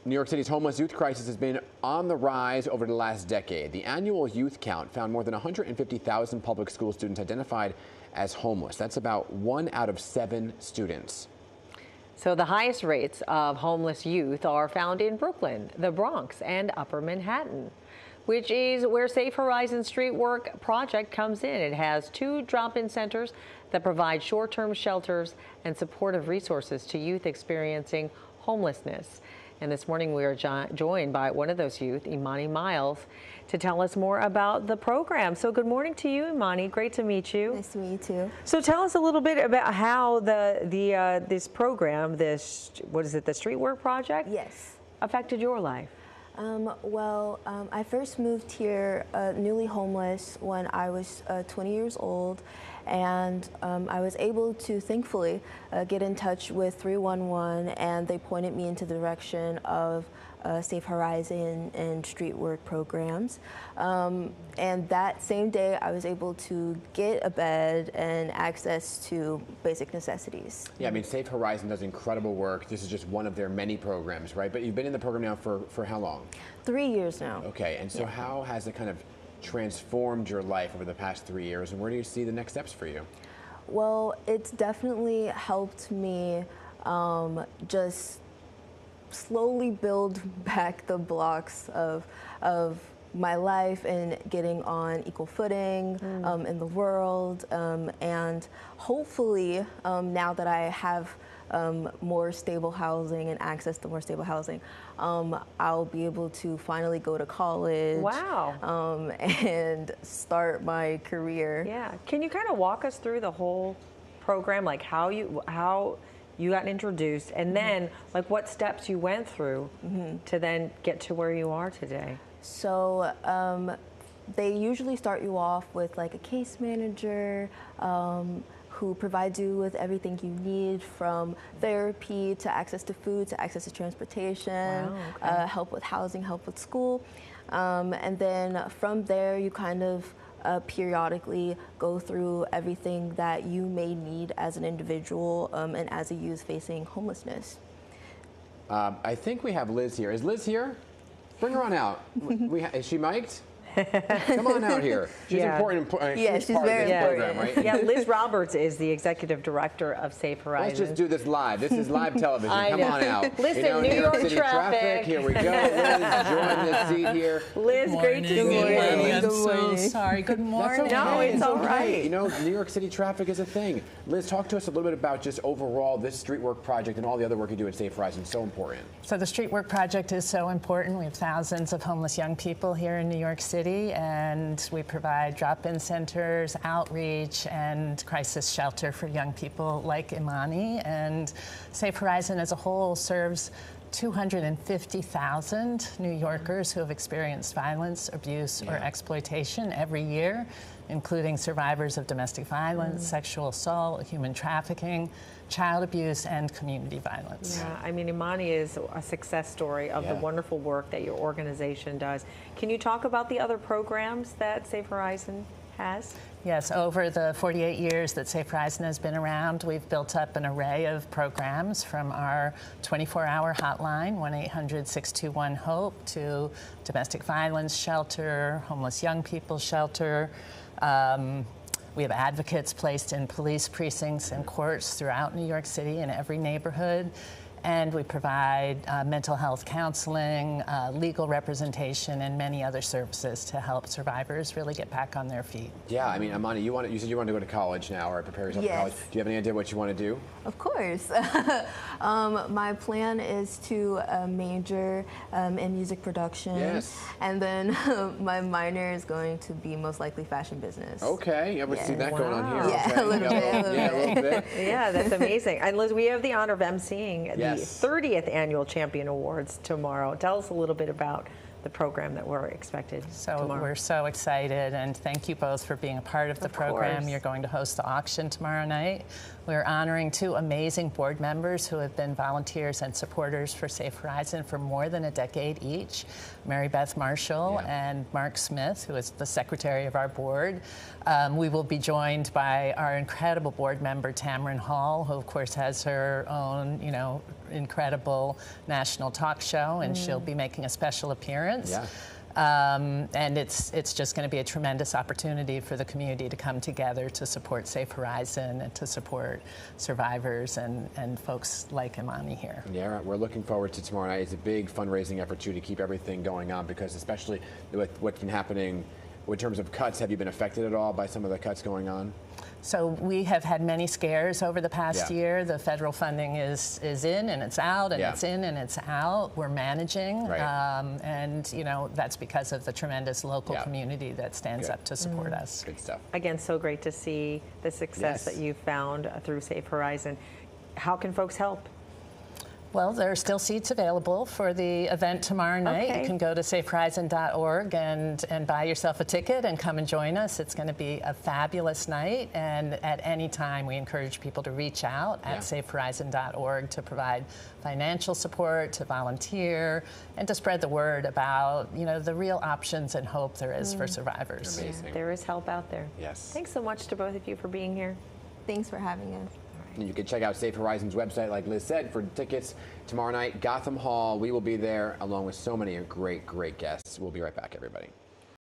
New York City's homeless youth crisis has been on the rise over the last decade. The annual youth count found more than 150,000 public school students identified as homeless. That's about 1 out of 7 students. So the highest rates of homeless youth are found in Brooklyn, the Bronx, and Upper Manhattan, which is where Safe Horizon Street Work Project comes in. It has 2 drop-in centers that provide short-term shelters and supportive resources to youth experiencing homelessness. And this morning we are joined by one of those youth, Imani Miles, to tell us more about the program. So good morning to you, Imani. Great to meet you. Nice to meet you too. So tell us a little bit about how this program, what is it, the Street Work Project? Yes. Affected your life. I first moved here newly homeless when I was 20 years old, and I was able to thankfully get in touch with 311, and they pointed me into the direction of Safe Horizon and street work programs. And that same day I was able to get a bed and access to basic necessities. Yeah, I mean, Safe Horizon does incredible work. This is just one of their many programs, right? But you've been in the program now for how long? 3 years now. Okay, and so how has it kind of transformed your life over the past 3 years, and where do you see the next steps for you? Well, it's definitely helped me just slowly build back the blocks of my life and getting on equal footing in the world, and hopefully now that I have more stable housing and access to more stable housing, I'll be able to finally go to college. Wow. And start my career. Yeah. Can you kind of walk us through the whole program, like how you got introduced, and then like what steps you went through to then get to where you are today? So they usually start you off with like a case manager who provides you with everything you need, from therapy to access to food to access to transportation, help with housing, help with school. And then from there you kind of periodically go through everything that you may need as an individual and as a youth facing homelessness. I think we have Liz here. Is Liz here? Bring her on out. Is she mic'd? Come on out here. She's important. Yeah, she's part very of this important. program, right? Yeah, Liz Roberts is the executive director of Safe Horizon. Let's just do this live. This is live television. Come on out. Listen, New York City traffic. Here we go. Liz, join this seat here. Liz, great to see you. I'm so sorry. Good morning. That's okay. No, it's all okay. right. You know, New York City traffic is a thing. Liz, talk to us a little bit about just overall this street work project and all the other work you do at Safe Horizon. So important. So the Street Work Project is so important. We have thousands of homeless young people here in New York City, and we provide drop-in centers, outreach, and crisis shelter for young people like Imani. And Safe Horizon as a whole serves 250,000 New Yorkers who have experienced violence, abuse, or exploitation every year, including survivors of domestic violence, sexual assault, human trafficking, child abuse, and community violence. Yeah, I mean, Imani is a success story of the wonderful work that your organization does. Can you talk about the other programs that Safe Horizon has? Yes, over the 48 years that Safe Horizon has been around, we've built up an array of programs, from our 24-hour hotline, 1-800-621-HOPE, to domestic violence shelter, homeless young people shelter. We have advocates placed in police precincts and courts throughout New York City in every neighborhood. And we provide mental health counseling, legal representation, and many other services to help survivors really get back on their feet. Yeah, I mean, Imani, you said you want to go to college now, or prepare yourself for college. Do you have any idea what you want to do? Of course. My plan is to major in music production. Yes. And then my minor is going to be most likely fashion business. Okay, yeah, we see that going on here. Yeah, Okay. a little bit. Yeah, a little bit. Yeah, that's amazing. And Liz, we have the honor of emceeing the Yes. 30th Annual Champion Awards tomorrow. Tell us a little bit about the program that we're expected So tomorrow. we're so excited, and thank you both for being a part of the program. course. You're going to host the auction tomorrow night. We're honoring 2 amazing board members who have been volunteers and supporters for Safe Horizon for more than a decade each, Mary Beth Marshall and Mark Smith, who is the secretary of our board. We will be joined by our incredible board member, Tamron Hall, who of course has her own, incredible national talk show, and she'll be making a special appearance. Yeah. And it's just going to be a tremendous opportunity for the community to come together to support Safe Horizon and to support survivors and folks like Imani here. Yeah, we're looking forward to tomorrow night. It's a big fundraising effort too to keep everything going on, because especially with what's been happening in terms of cuts, have you been affected at all by some of the cuts going on? So we have had many scares over the past year. The federal funding is in and it's out, and it's in and it's out. We're managing, and that's because of the tremendous local community that stands up to support us. Good stuff. Again, so great to see the success that you found through Safe Horizon. How can folks help? Well, there are still seats available for the event tomorrow night. Okay. You can go to safehorizon.org and buy yourself a ticket and come and join us. It's going to be a fabulous night, and at any time we encourage people to reach out at safehorizon.org to provide financial support, to volunteer, and to spread the word about the real options and hope there is for survivors. Amazing. There is help out there. Yes. Thanks so much to both of you for being here. Thanks for having us. And you can check out Safe Horizon's website, like Liz said, for tickets tomorrow night, Gotham Hall. We will be there along with so many great, great guests. We'll be right back, everybody.